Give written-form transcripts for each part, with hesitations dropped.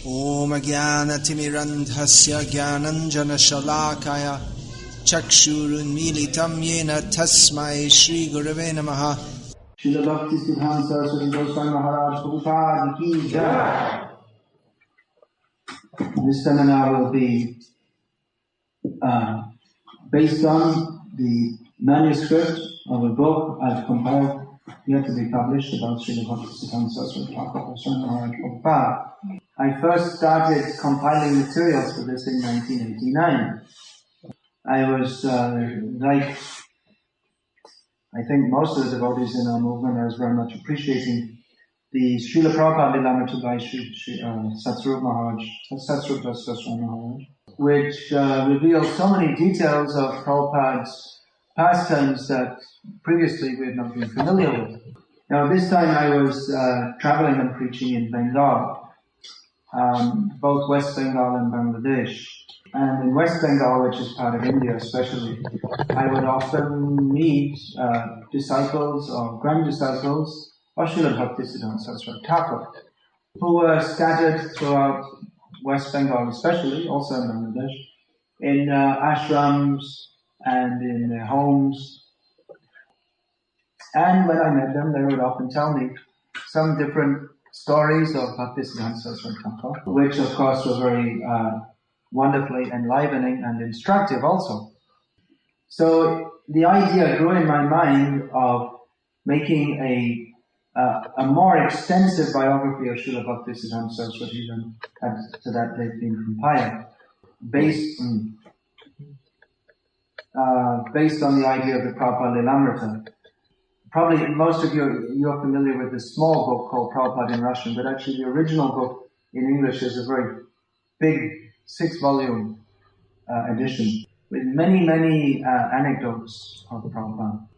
Om Jnanatimirandhasya Jnananjana Shalakaya Chakshurunmilitam Yena Tasmai Shri Gurave Namaha. Sri Bhaktisiddhanta Vaibhava ki jai. This seminar will be based on the manuscript of a book I've compiled, yet to be published, about Sri Bhaktisiddhanta Vaibhava. I first started compiling materials for this in 1989. I was, like I think most of the devotees in our movement, I was very much appreciating the Srila Prabhupada Lilamrita by Satsrup Maharaj, Satsrup Dasaswami Maharaj, which reveals so many details of Prabhupada's pastimes that previously we had not been familiar with. Now this time I was traveling and preaching in Bengal, both West Bengal and Bangladesh. And in West Bengal, which is part of India especially, I would often meet disciples or grand-disciples of Srila Bhaktisiddhanta Saraswati Thakur, who were scattered throughout West Bengal especially, also in Bangladesh, in ashrams and in their homes. And when I met them, they would often tell me some different stories of Bhaktisiddhanta Saraswati Thakur, which of course were very wonderfully enlivening and instructive also. So the idea grew in my mind of making a more extensive biography of Srila Bhaktisiddhanta Saraswati than to that they've been compiled, based on the idea of the Prabhupada Lilamrita. Probably most of you're familiar with the small book called Prabhupada in Russian, but actually the original book in English is a very big 6-volume edition with many, many anecdotes of Prabhupada.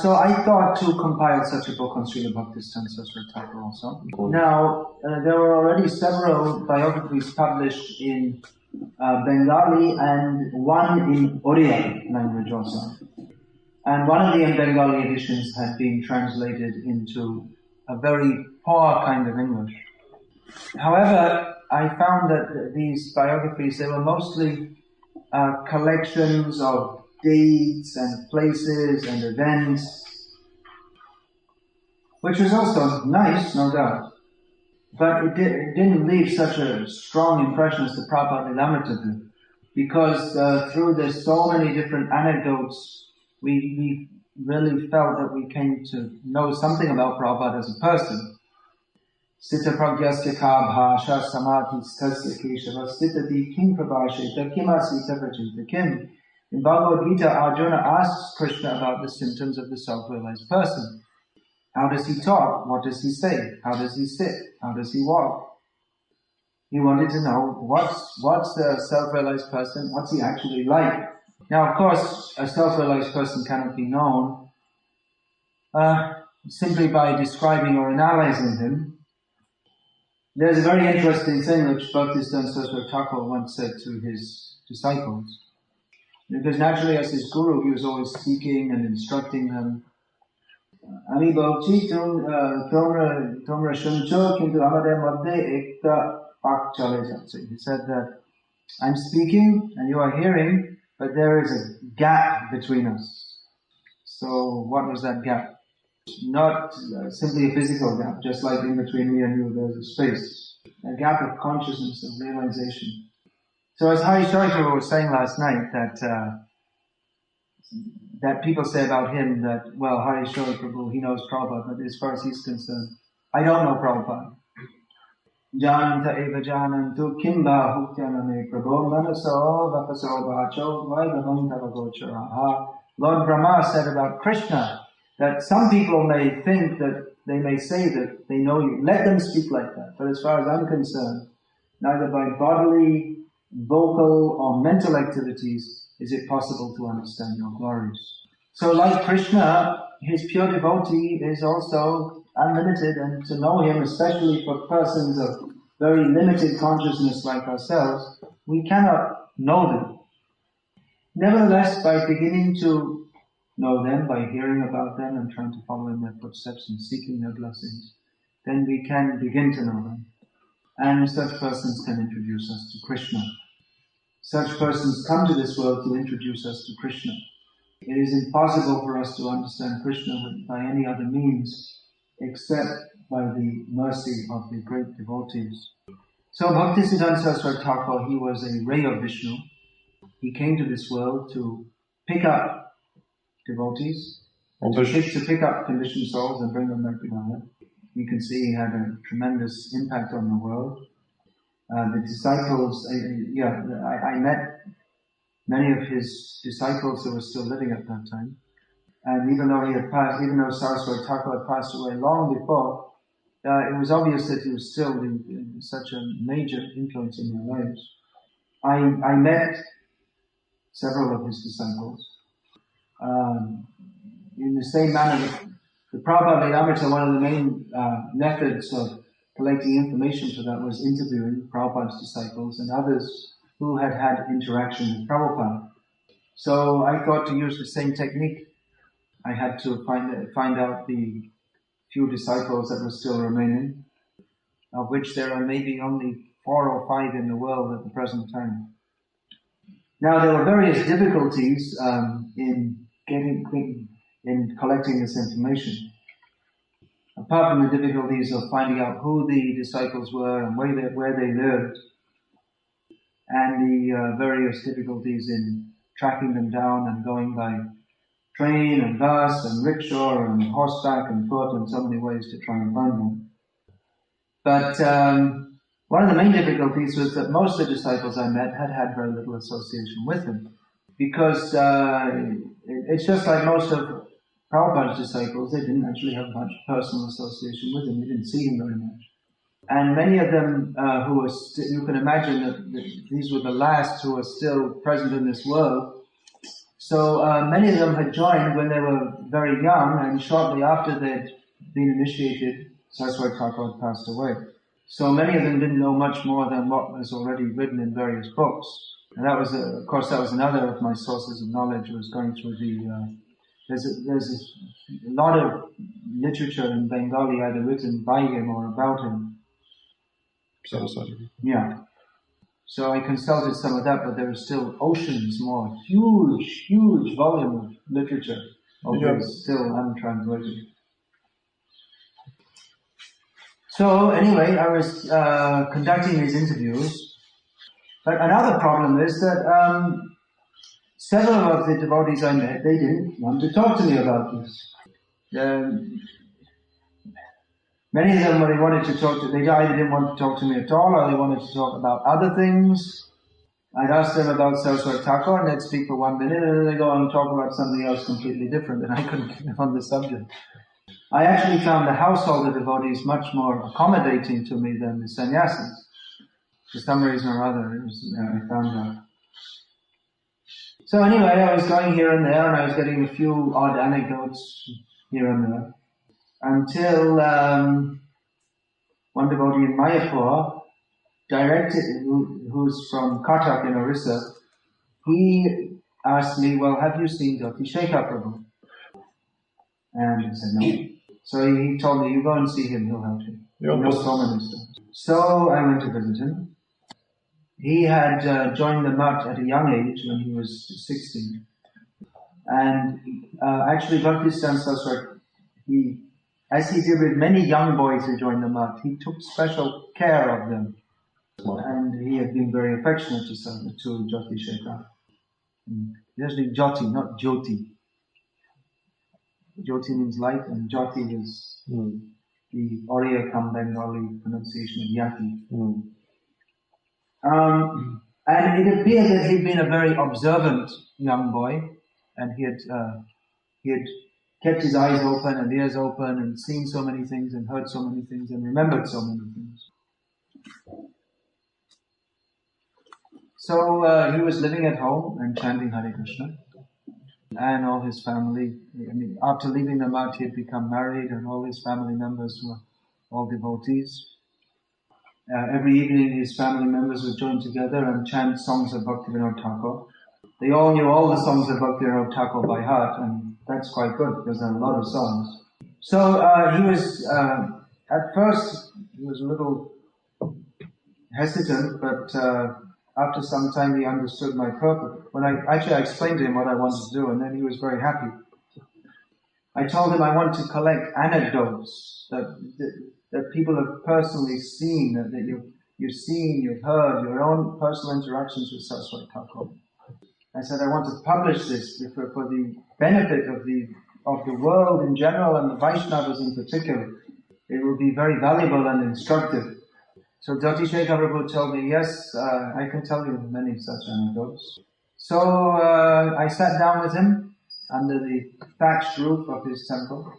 So I thought to compile such a book on Srila Bhaktisiddhanta Saraswati Thakur also. Now, there were already several biographies published in Bengali and one in Oriya language also. And one of the Bengali editions had been translated into a very poor kind of English. However, I found that these biographies, they were mostly collections of dates and places and events, which was also nice, no doubt. But it didn't leave such a strong impression as the Prabhupada Lilamrita did, because through this so many different anecdotes, we really felt that we came to know something about Prabhupada as a person. Sita pragyasya ka bhasha samadhi stasya keshava stitati kim prabhasheta kimasita prajita kim. In Bhagavad Gita, Arjuna asks Krishna about the symptoms of the self-realized person. How does he talk? What does he say? How does he sit? How does he walk? He wanted to know what's the self-realized person, what's he actually like. Now, of course, a self-realized person cannot be known simply by describing or analyzing him. There's a very interesting thing which Bhaktisiddhanta Saraswati Thakur once said to his disciples. Because naturally, as his guru, he was always speaking and instructing them. Ami bhavchi tumra shuncho kintu amade madde ekta pak chale jatse. He said that I'm speaking and you are hearing, but there is a gap between us. So what was that gap? Not simply a physical gap, just like in between me and you there's a space. A gap of consciousness, of realization. So as Hari Prabhu was saying last night, that people say about him that, well, Hari Prabhu, he knows Prabhupada, but as far as he's concerned, I don't know Prabhupada. Jananta eva janantu kimba hutyaname prabho manaso vapaso vacho vaibhavam tavagocharaha. Lord Brahma said about Krishna that some people may think that they may say that they know you. Let them speak like that. But as far as I'm concerned, neither by bodily, vocal or mental activities is it possible to understand your glories. So like Krishna, his pure devotee is also unlimited, and to know him, especially for persons of very limited consciousness like ourselves, we cannot know them. Nevertheless, by beginning to know them, by hearing about them and trying to follow in their footsteps and seeking their blessings, then we can begin to know them. and such persons can introduce us to Krishna. Such persons come to this world to introduce us to Krishna. It is impossible for us to understand Krishna by any other means except by the mercy of the great devotees. So Bhaktisiddhanta Vaibhava, he was a ray of Vishnu. He came to this world to pick up devotees, to pick up conditioned souls and bring them back to God. You can see he had a tremendous impact on the world. The disciples, I met many of his disciples who were still living at that time. And even though Saraswati Thakur had passed away long before, it was obvious that he was still such a major influence in their lives. I met several of his disciples. In the same manner, the Prabhupada Vedamrita, one of the main methods of collecting information for that was interviewing Prabhupada's disciples and others who had had interaction with Prabhupada. So I thought to use the same technique. I had to find out the few disciples that were still remaining, of which there are maybe only 4 or 5 in the world at the present time. Now there were various difficulties in collecting this information. Apart from the difficulties of finding out who the disciples were and where they lived, and the various difficulties in tracking them down and going by train and bus and rickshaw and horseback and foot and so many ways to try and find them. But one of the main difficulties was that most of the disciples I met had very little association with him. Because it's just like most of Prabhupada's disciples, they didn't actually have much personal association with him. They didn't see him very much. And many of them you can imagine that these were the last who were still present in this world. So many of them had joined when they were very young, and shortly after they'd been initiated, Saraswati Thakur had passed away. So many of them didn't know much more than what was already written in various books. And that was, of course, that was another of my sources of knowledge. Was going through there's a lot of literature in Bengali either written by him or about him. Yeah. So I consulted some of that, but there are still oceans more, huge volume of literature of this still untranslated. So anyway, I was conducting these interviews, but another problem is that several of the devotees I met, they didn't want to talk to me about this. Many of them, when they wanted to talk to, they either didn't want to talk to me at all, or they wanted to talk about other things. I'd ask them about Saraswati Thakur, and they'd speak for 1 minute, and then they'd go on and talk about something else completely different, and I couldn't get on the subject. I actually found the householder devotees much more accommodating to me than the sannyasis. For some reason or other, I found that. So anyway, I was going here and there, and I was getting a few odd anecdotes here and there. Until one devotee in Mayapur, who's from Kathak in Orissa, he asked me, well, have you seen Dr. Shekhar Prabhu? And I said, no. So he told me, you go and see him, he'll help you. He knows so many stuff. So I went to visit him. He had joined the Mutt at a young age when he was 16. And actually Bhaktisiddhanta Vaibhava, as he did with many young boys who joined the Mutt, he took special care of them. And he had been very affectionate to Jyoti Shekhar. Usually Jyoti, not Jyoti. Jyoti means light, and Jyoti is the Oriya come Bengali pronunciation of Yati. And it appeared that he'd been a very observant young boy, and he had kept his eyes open and ears open and seen so many things and heard so many things and remembered so many things. So he was living at home and chanting Hare Krishna, and all his family, after leaving the Mutt, he had become married, and all his family members were all devotees. Every evening his family members would join together and chant songs of Bhaktivinoda Thakur. They all knew all the songs of Bhaktivinoda Thakur by heart, and that's quite good because there are a lot of songs. So he was, at first, he was a little hesitant, but after some time he understood my purpose. When I explained to him what I wanted to do, and then he was very happy. I told him I want to collect anecdotes that people have personally seen, that you've seen, you've heard, your own personal interactions with Saraswati Thakur. I said I want to publish this for the benefit of the world in general and the Vaishnavas in particular. It will be very valuable and instructive. So Jyoti Shekhar Prabhu told me, yes, I can tell you many such anecdotes. So I sat down with him under the thatched roof of his temple.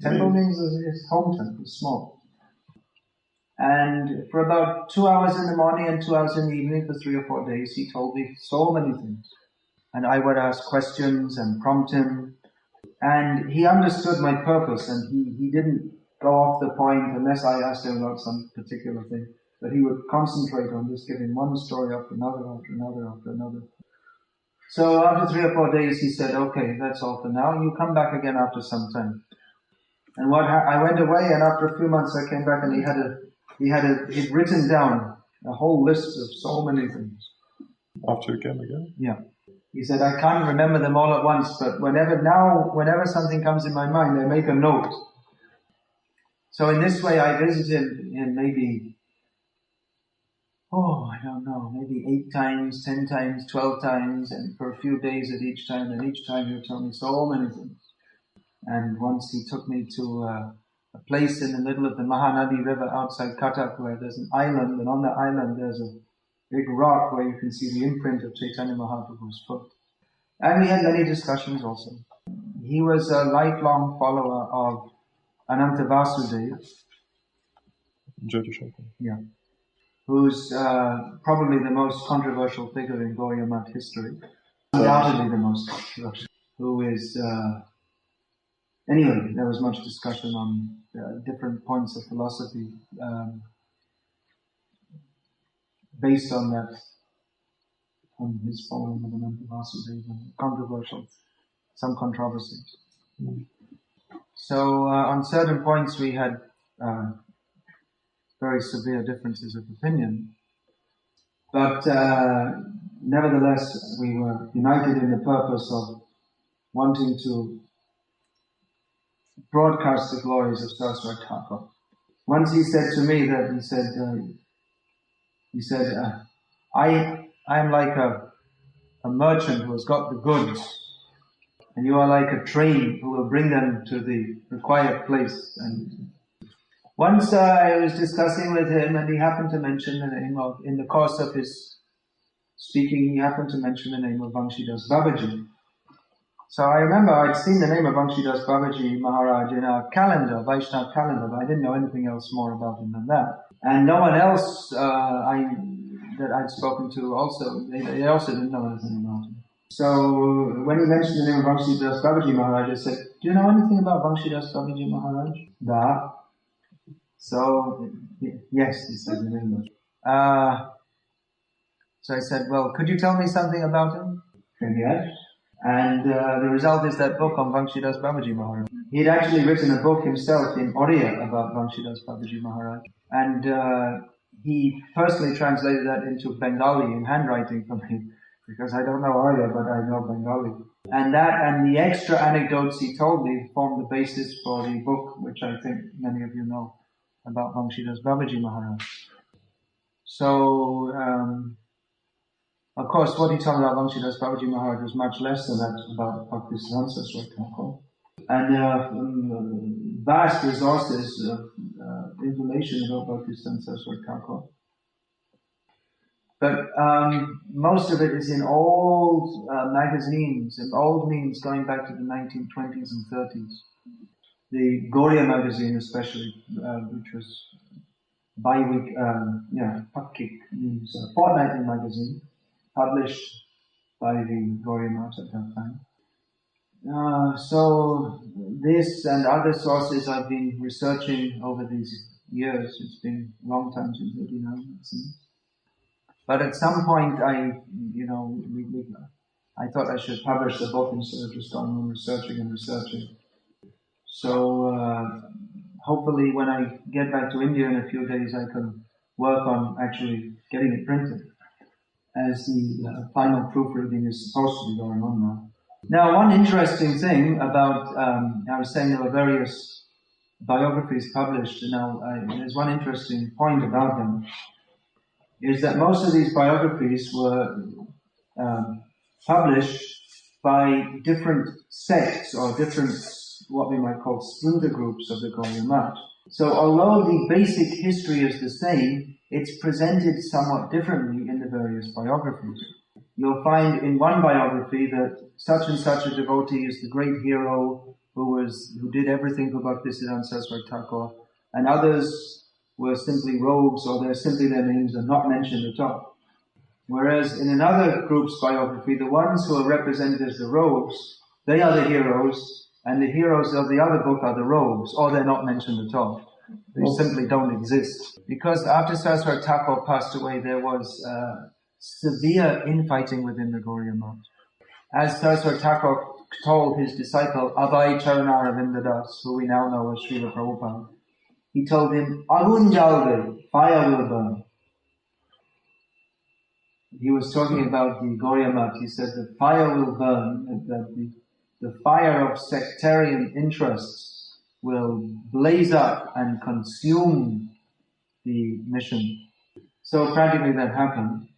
Temple means his home temple, small. And for about 2 hours in the morning and 2 hours in the evening for 3 or 4 days, he told me so many things. And I would ask questions and prompt him. And he understood my purpose, and he didn't go off the point unless I asked him about some particular thing. But he would concentrate on just giving one story after another, after another, after another. So after 3 or 4 days, he said, okay, that's all for now. You come back again after some time. And I went away, and after a few months I came back, and he'd written down a whole list of so many things. After you came again? Yeah. He said, I can't remember them all at once, but whenever something comes in my mind, I make a note. So in this way, I visited him maybe, I don't know, maybe 8 times, 10 times, 12 times, and for a few days at each time, and each time he would tell me so many things. And once he took me to a place in the middle of the Mahanadi River outside Cuttack, where there's an island, and on the island there's a big rock where you can see the imprint of Chaitanya Mahaprabhu's foot. And we had many discussions also. He was a lifelong follower of Ananta Vasudeva. Yeah. Who's probably the most controversial figure in Gaudiya Math history. Undoubtedly the most controversial. Who is... Anyway, there was much discussion on different points of philosophy based on that, on his following of Ananta Vasudeva, controversial, some controversies. So on certain points we had very severe differences of opinion, but nevertheless we were united in the purpose of wanting to broadcast the glories of Saraswati Thakur. Once he said to me that I am like a merchant who has got the goods, and you are like a train who will bring them to the required place. And once I was discussing with him, and he happened to mention the name of, in the course of his speaking, he happened to mention the name of Vangshidas Babaji. So I remember I'd seen the name of Vangshidas Babaji Maharaj in a calendar, Vaishnava calendar, but I didn't know anything else more about him than that. And no one else that I'd spoken to also, they also didn't know anything about him. So when he mentioned the name of Vangshidas Babaji Maharaj, I said, do you know anything about Vangshidas Babaji Maharaj? Da. So, yes, he said in English. So I said, well, could you tell me something about him? Yes. And the result is that book on Vangshidas Babaji Maharaj. He'd actually written a book himself in Oriya about Vangshidas Babaji Maharaj. And he personally translated that into Bengali in handwriting for me, because I don't know Oriya, but I know Bengali. And that and the extra anecdotes he told me formed the basis for the book, which I think many of you know, about Vangshidas Babaji Maharaj. So, of course, what he told me about Vangshidas Babaji Maharaj was much less than that about Bhakti Thakur. And vast resources of information about Bhakti Thakur. But most of it is in old magazines, and old means going back to the 1920s and 30s. The Gaudiya magazine especially, which was Pakkik means a fortnightly magazine, published by the Gaudiya Math at that time. So this and other sources I've been researching over these years. It's been a long time since I've been on it. But at some point I thought I should publish the book instead of just going on researching. So hopefully when I get back to India in a few days I can work on actually getting it printed, as the final proofreading is supposed to be going on now. Now, one interesting thing about, I was saying there were various biographies published. Now, there's one interesting point about them, is that most of these biographies were published by different sects or different, what we might call splinter groups of the Gaudiya Math. So although the basic history is the same, it's presented somewhat differently in the various biographies. You'll find in one biography that such and such a devotee is the great hero who did everything for Bhaktisiddhanta Vaibhava, and others were simply rogues, or their names are not mentioned at all. Whereas in another group's biography, the ones who are represented as the rogues, they are the heroes, and the heroes of the other book are the rogues, or they're not mentioned at all. They simply don't exist. Because after Saraswati Thakur passed away, there was severe infighting within the Gaudiya Math. As Saraswati Thakur told his disciple, Abhay Charanara Vindadas, who we now know as Srila Prabhupada, he told him, Agun jalve, fire will burn. He was talking about the Gaudiya Math. He said the fire will burn, that the fire of sectarian interests will blaze up and consume the mission. So practically that happened.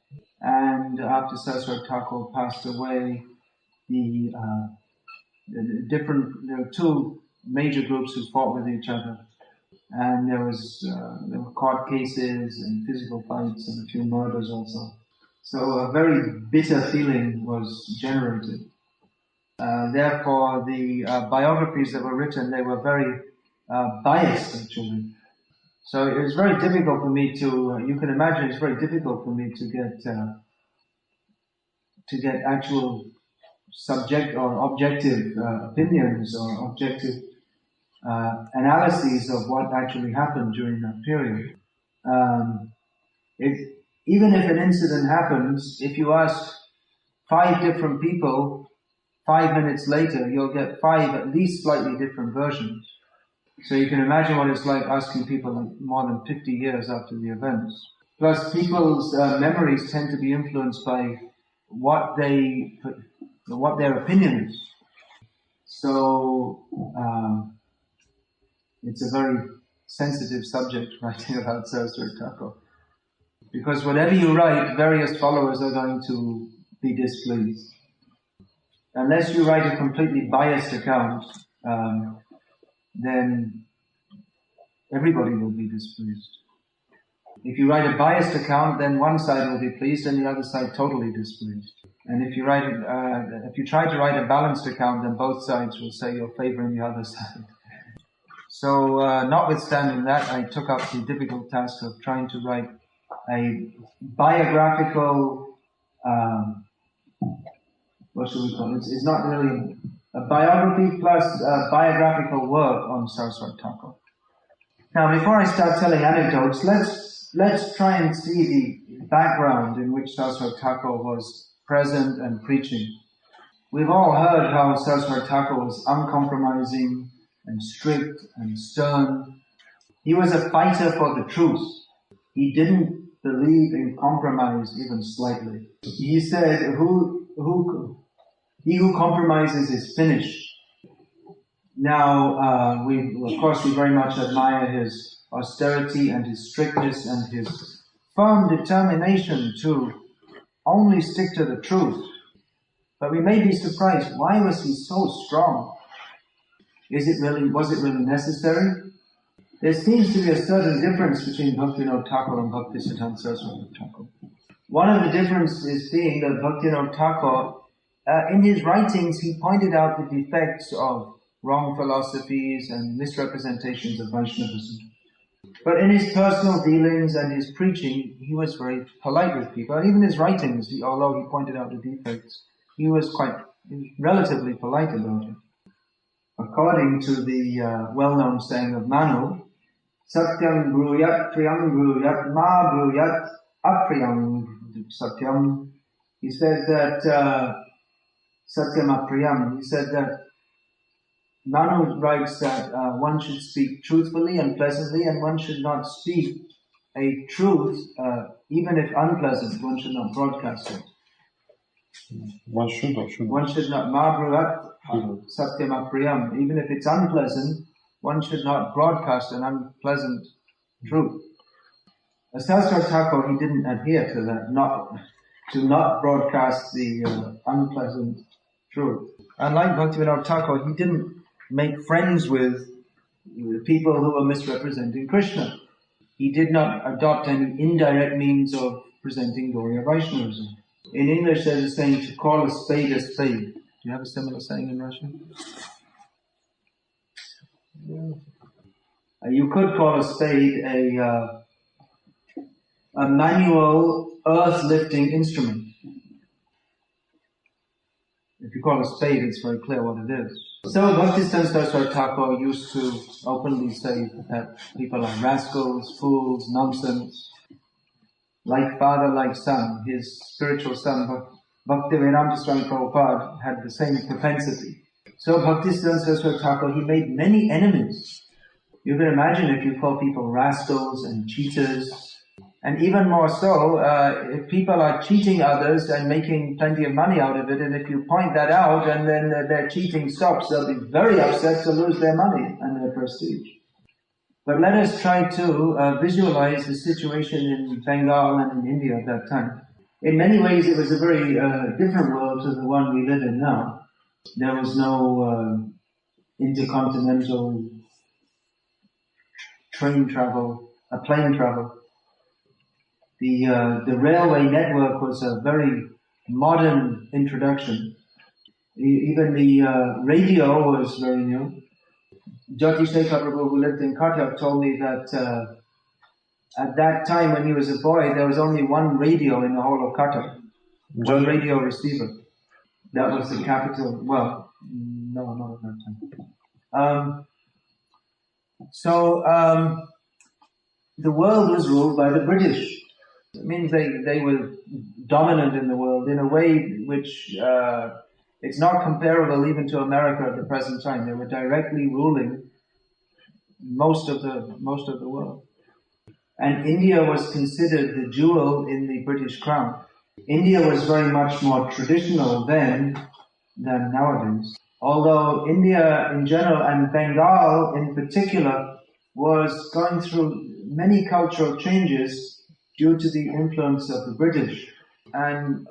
And after Saraswati Thakur passed away, there were two major groups who fought with each other. And there were court cases and physical fights and a few murders also. So a very bitter feeling was generated. Therefore, the biographies that were written, they were very biased actually. So it was very difficult for me to, you can imagine it's very difficult for me to get actual subject or objective opinions or objective analyses of what actually happened during that period. Even if an incident happens, if you ask 5 different people, 5 minutes later, you'll get 5 at least slightly different versions. So you can imagine what it's like asking people more than 50 years after the events. Plus, people's memories tend to be influenced by what their opinion is. So it's a very sensitive subject, writing about Saraswati Thakur. Because whatever you write, various followers are going to be displeased. Unless you write a completely biased account, then everybody will be displeased. If you write a biased account, then one side will be pleased and the other side totally displeased. And if you try to write a balanced account, then both sides will say you're favoring the other side. So, notwithstanding that, I took up the difficult task of trying to write a biographical, what should we call it? It's not really a biography plus biographical work on Saraswati Thakur. Now, before I start telling anecdotes, let's try and see the background in which Saraswati Thakur was present and preaching. We've all heard how Saraswati Thakur was uncompromising and strict and stern. He was a fighter for the truth. He didn't believe in compromise even slightly. He said, he who compromises is finished. Now, we very much admire his austerity and his strictness and his firm determination to only stick to the truth. But we may be surprised, why was he so strong? Was it really necessary? There seems to be a certain difference between Bhaktivinoda Thakur and Bhaktisiddhanta Saraswati Thakur. One of the differences being that Bhaktivinoda Thakur, in his writings, he pointed out the defects of wrong philosophies and misrepresentations of Vaishnavism. But in his personal dealings and his preaching, he was very polite with people. And even his writings, although he pointed out the defects, he was relatively polite about it. According to the well-known saying of Manu, Satyam bruyat priyam bruyat ma bruyat apriyam satyam. He said that Satyam apriyam. He said that Manu writes that one should speak truthfully and pleasantly, and one should not speak a truth, even if unpleasant, one should not broadcast it. One should or shouldn't? One should not, mabruvat satyam apriyam, even if it's unpleasant, one should not broadcast an unpleasant truth. Sastra Thakur, he didn't adhere to that, not broadcast the unpleasant truth. Unlike Bhaktivinoda Thakur, he didn't make friends with people who were misrepresenting Krishna. He did not adopt any indirect means of presenting Gauriya Vaishnavism. In English there's a saying, to call a spade a spade. Do you have a similar saying in Russian? Yeah. You could call a spade a manual earth-lifting instrument. If you call a spade, it's very clear what it is. So Bhaktisiddhanta Thakur used to openly say that people are rascals, fools, nonsense. Like father, like son. His spiritual son, Bhaktivedanta Swami Prabhupada, had the same propensity. So Bhaktisiddhanta Thakur, he made many enemies. You can imagine if you call people rascals and cheaters, and even more so, if people are cheating others and making plenty of money out of it, and if you point that out and then their cheating stops, they'll be very upset to lose their money and their prestige. But let us try to visualize the situation in Bengal and in India at that time. In many ways it was a very different world to the one we live in now. There was no intercontinental plane travel. The railway network was a very modern introduction. Even the radio was very new. Jyotishekhar Prabhu, who lived in Cuttack, told me that at that time when he was a boy, there was only one radio in the whole of Cuttack. One radio receiver. That was the capital. Well, no, not at that time. The world was ruled by the British. It means they were dominant in the world in a way which it's not comparable even to America at the present time. They were directly ruling most of the world. And India was considered the jewel in the British crown. India was very much more traditional then than nowadays. Although India in general and Bengal in particular was going through many cultural changes due to the influence of the British. And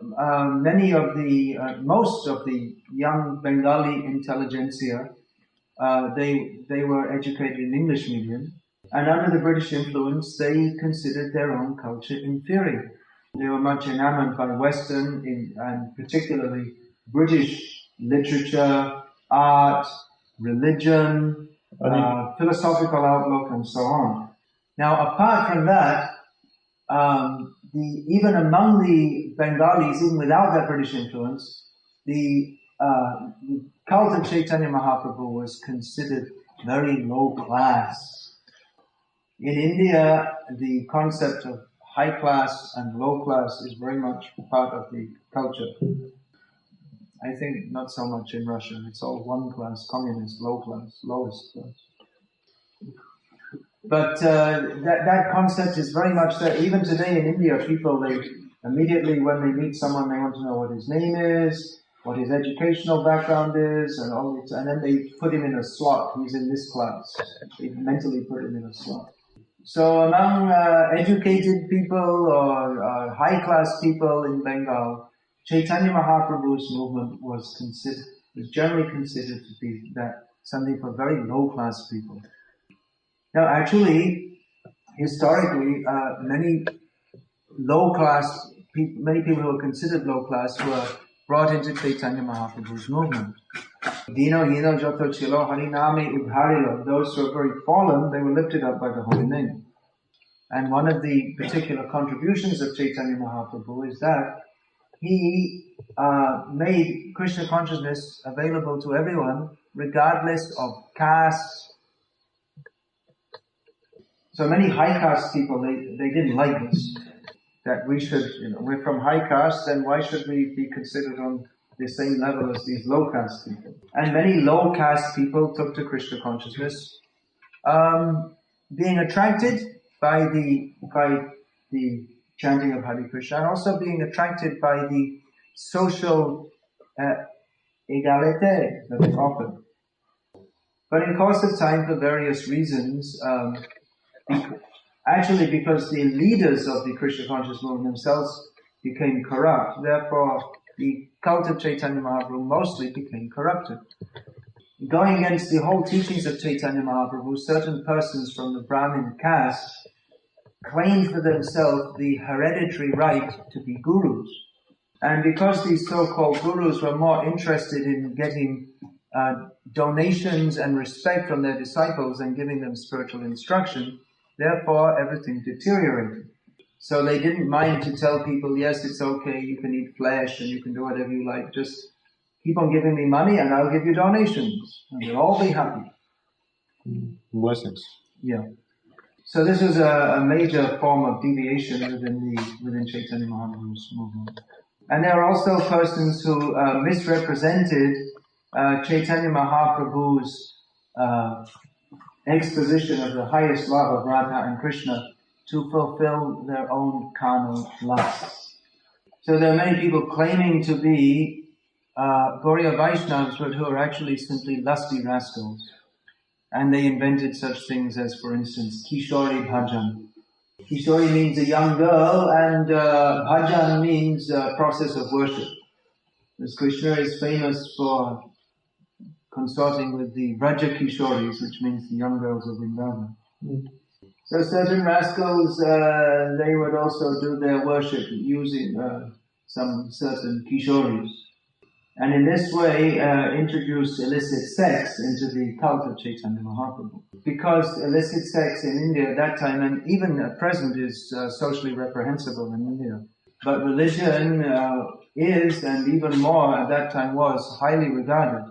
most of the young Bengali intelligentsia, they were educated in English medium. And under the British influence, they considered their own culture inferior. They were much enamored by Western and particularly British literature, art, religion, philosophical outlook, and so on. Now, apart from that, even among the Bengalis, even without that British influence, the cult of Chaitanya Mahaprabhu was considered very low class. In India, the concept of high class and low class is very much part of the culture. I think not so much in Russia. It's all one class, communist, low class, lowest class. But that concept is very much there. Even today in India, people, they immediately when they meet someone, they want to know what his name is, what his educational background is, and all this, and then they put him in a slot. He's in this class. They mentally put him in a slot. So among educated people or high-class people in Bengal, Chaitanya Mahaprabhu's movement was generally considered to be something for very low-class people. Now, actually, historically, many people who were considered low-class were brought into Chaitanya Mahaprabhu's movement. Dino, Yino, Joto, Chilo, Harinami, Udharilo, those who were very fallen, they were lifted up by the holy name. And one of the particular contributions of Chaitanya Mahaprabhu is that he made Krishna consciousness available to everyone, regardless of caste. So many high caste people, they didn't like this. That we should, we're from high caste, then why should we be considered on the same level as these low caste people? And many low caste people took to Krishna consciousness, being attracted by the chanting of Hare Krishna, and also being attracted by the social egalite that is offered. But in course of time, for various reasons, actually because the leaders of the Krishna conscious movement themselves became corrupt, therefore the cult of Chaitanya Mahaprabhu mostly became corrupted. Going against the whole teachings of Chaitanya Mahaprabhu, certain persons from the Brahmin caste claimed for themselves the hereditary right to be gurus. And because these so-called gurus were more interested in getting donations and respect from their disciples and giving them spiritual instruction, therefore everything deteriorated. So they didn't mind to tell people, yes, it's okay, you can eat flesh and you can do whatever you like, just keep on giving me money and I'll give you donations. And we'll all be happy. Blessings. Yeah. So this was a major form of deviation within Chaitanya Mahaprabhu's movement. And there are also persons who misrepresented Chaitanya Mahaprabhu's exposition of the highest love of Radha and Krishna to fulfill their own carnal lusts. So there are many people claiming to be Gauriya Vaishnavas, but who are actually simply lusty rascals. And they invented such things as, for instance, Kishori Bhajan. Kishori means a young girl, and Bhajan means process of worship. As Krishna is famous for consorting with the Vraja Kishoris, which means the young girls of Vrindavan. So certain rascals, they would also do their worship using some certain Kishoris. And in this way, introduce illicit sex into the cult of Chaitanya Mahaprabhu. Because illicit sex in India at that time, and even at present, is socially reprehensible in India. But religion is, and even more at that time was, highly regarded.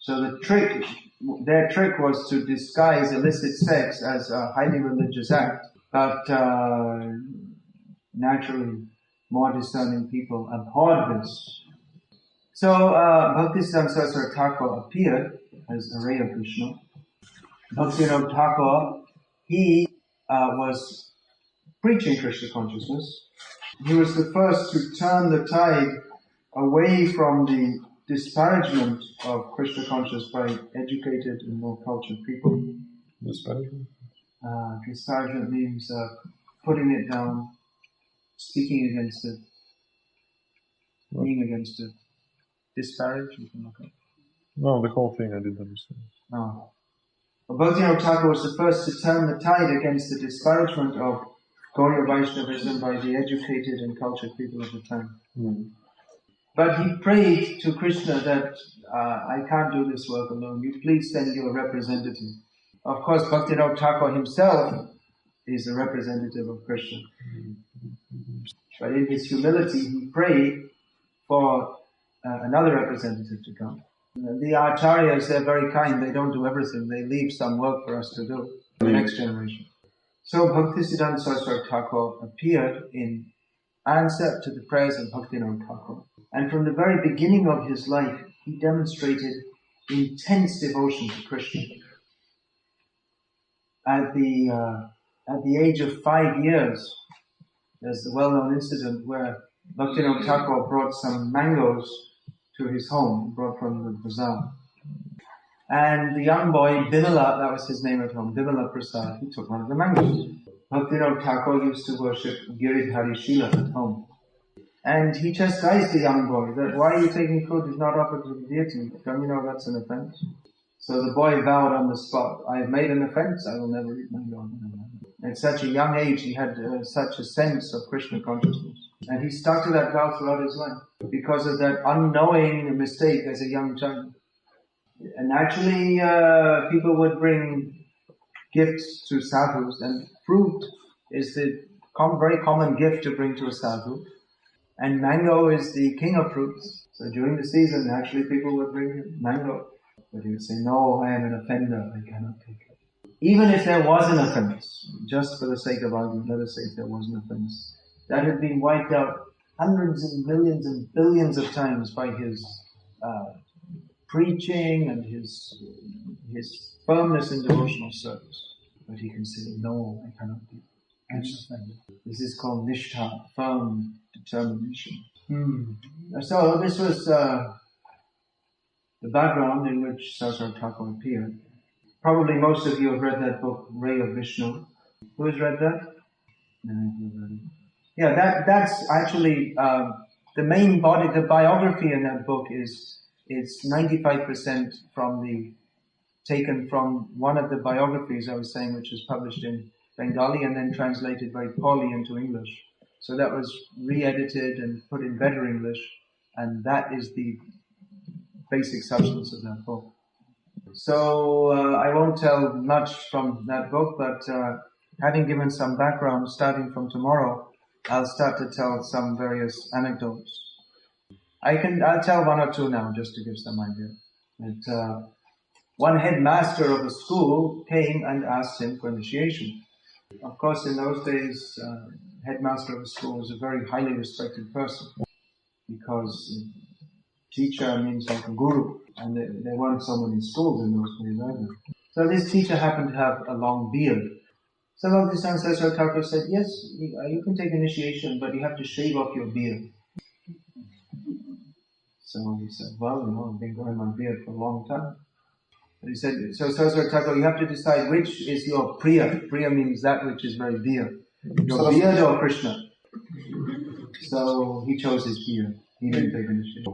So their trick was to disguise illicit sex as a highly religious act. But naturally, more discerning people abhorred this. So Bhaktisiddhanta Thakur appeared as Araya Krishna. Bhaktisiddhanta Thakur, he was preaching Krishna consciousness. He was the first to turn the tide away from the disparagement of Krishna conscious by educated and more cultured people. Disparagement? Disparagement means putting it down, speaking against it, being against it. Disparage, you can look at. No, the whole thing I didn't understand. No. Bhaktisiddhanta Thakur was the first to turn the tide against the disparagement of Gauriya Vaishnavism by the educated and cultured people of the time. But he prayed to Krishna that, I can't do this work alone, you please send your representative. Of course, Bhaktisiddhanta Thakur himself is a representative of Krishna. But in his humility, he prayed for another representative to come. The acharyas, they're very kind, they don't do everything, they leave some work for us to do, the next generation. So Bhaktisiddhanta Saraswati Thakur appeared in answer to the prayers of Bhaktivinoda Thakur. And from the very beginning of his life, he demonstrated intense devotion to Krishna. At the age of 5 years, there's the well-known incident where Bhaktivinoda Thakur brought some mangoes to his home, brought from the bazaar. And the young boy, Bimala, that was his name at home, Bimala Prasad, he took one of the mangoes. Bhaktivinoda Thakur used to worship Giridhari Shila at home. And he chastised the young boy that, why are you taking food that's not offered to the deity? Don't you know that's an offense? So the boy vowed on the spot, I have made an offense, I will never eat mango. At such a young age, he had such a sense of Krishna consciousness. And he stuck to that vow throughout his life because of that unknowing mistake as a young child. And actually, people would bring gifts to sadhus, and fruit is the very common gift to bring to a sadhu. And mango is the king of fruits. So during the season, actually people would bring mango. But he would say, no, I am an offender, I cannot take it. Even if there was an offense, just for the sake of argument, let us say if there was an offense, that had been wiped out hundreds and millions and billions of times by his preaching and his firmness in devotional service. But he can say, no, I cannot do that. This is called nishtha, firm determination. So this was the background in which Saraswati Thakur appeared. Probably most of you have read that book, Ray of Vishnu. Who has read that? Yeah, that's actually the main body. The biography in that book is 95% taken from one of the biographies I was saying, which was published in Bengali and then translated very poorly into English. So that was re-edited and put in better English, and that is the basic substance of that book. So I won't tell much from that book, but having given some background, starting from tomorrow, I'll start to tell some various anecdotes. I'll tell one or two now, just to give some idea. That one headmaster of a school came and asked him for initiation. Of course, in those days, headmaster of a school was a very highly respected person, because teacher means like a guru, and there weren't so many schools in those days either. So this teacher happened to have a long beard. So Bhakti Saraswati Thakur said, yes, you can take initiation, but you have to shave off your beard. So he said, well, I've been growing my beard for a long time. But he said, so Saraswati Thakur, you have to decide which is your priya. Priya means that which is very dear. Your beard or Krishna? So he chose his beard. He didn't take initiation.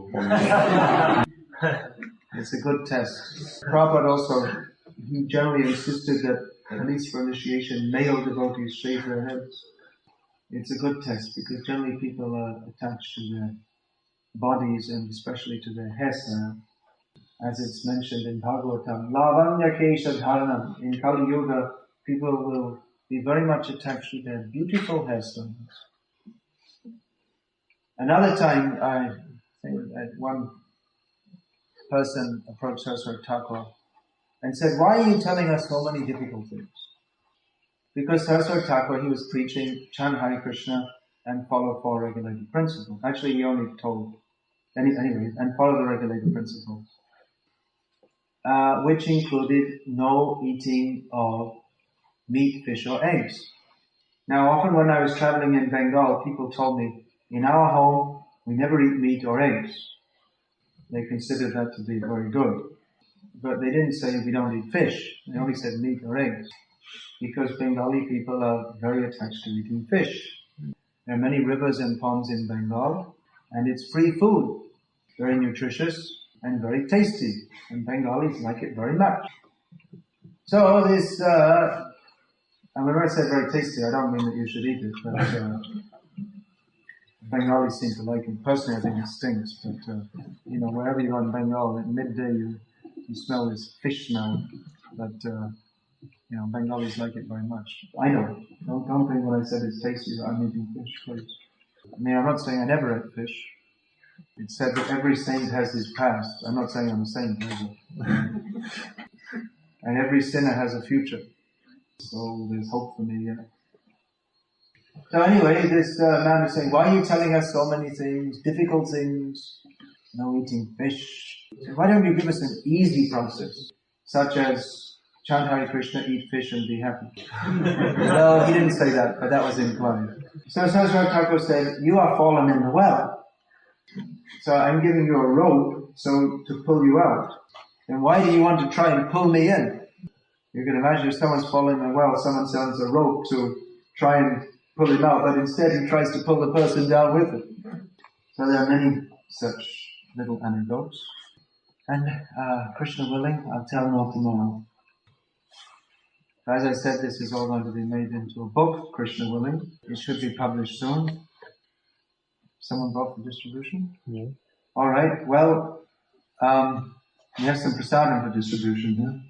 It's a good test. Prabhupada also, he generally insisted that, at least for initiation, male devotees shave their heads. It's a good test, because generally people are attached to their bodies and especially to their hairstyle. As it's mentioned in Bhagavatam, Lavanya Kesha Dharanam. In Kali Yuga, people will be very much attached to their beautiful hairstyles. Another time, I think that one person approached Saraswati Thakur and said, why are you telling us so many difficult things? Because Saraswati Thakur, he was preaching chant Hare Krishna and follow 4 regulated principles. Actually, he only told, anyway, and follow the regulated principles, which included no eating of meat, fish, or eggs. Now, often when I was traveling in Bengal, people told me, in our home, we never eat meat or eggs. They considered that to be very good. But they didn't say we don't eat fish. They only said meat or eggs. Because Bengali people are very attached to eating fish. There are many rivers and ponds in Bengal, and it's free food. Very nutritious and very tasty. And Bengalis like it very much. So this, and when I say very tasty, I don't mean that you should eat it, but Bengalis seem to like it. Personally, I think it stinks, but wherever you are in Bengal, at midday you smell this fish smell, but Bengalis like it very much. I know. Don't think when I said it's tasty that I'm eating fish, please. I mean, I'm not saying I never ate fish. It's said that every saint has his past. I'm not saying I'm a saint either. And every sinner has a future. So there's hope for me, yeah. So anyway, this man is saying, why are you telling us so many things, difficult things, no eating fish? So why don't you give us an easy process, such as chant Hare Krishna, eat fish and be happy? No, he didn't say that, but that was implied. So Saraswati Thakur said, you are fallen in the well. So I'm giving you a rope to pull you out. Then why do you want to try and pull me in? You can imagine if someone's fallen in a well, someone sends a rope to try and pull him out, but instead he tries to pull the person down with him. So there are many such little anecdotes. And Krishna willing, I'll tell more tomorrow. As I said, this is all going to be made into a book, Krishna willing. It should be published soon. Someone bought for distribution? Yeah. All right. Well, we have some prasadam for distribution here.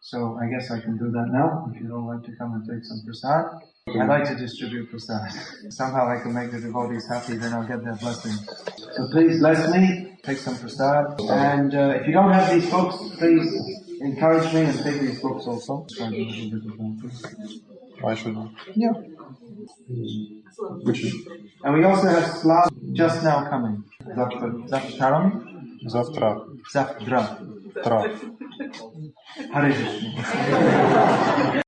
So I guess I can do that now. If you don't like to come and take some prasad. I'd like to distribute prasad. Somehow I can make the devotees happy, then I'll get their blessings. So please bless me, take some prasad. And if you don't have these books, please encourage me and take these books also. Why should I? Yeah. Which is And we also have Slav just now coming. Zavtaram? Zavtra. Zavdra. Tra. Hare Krishna.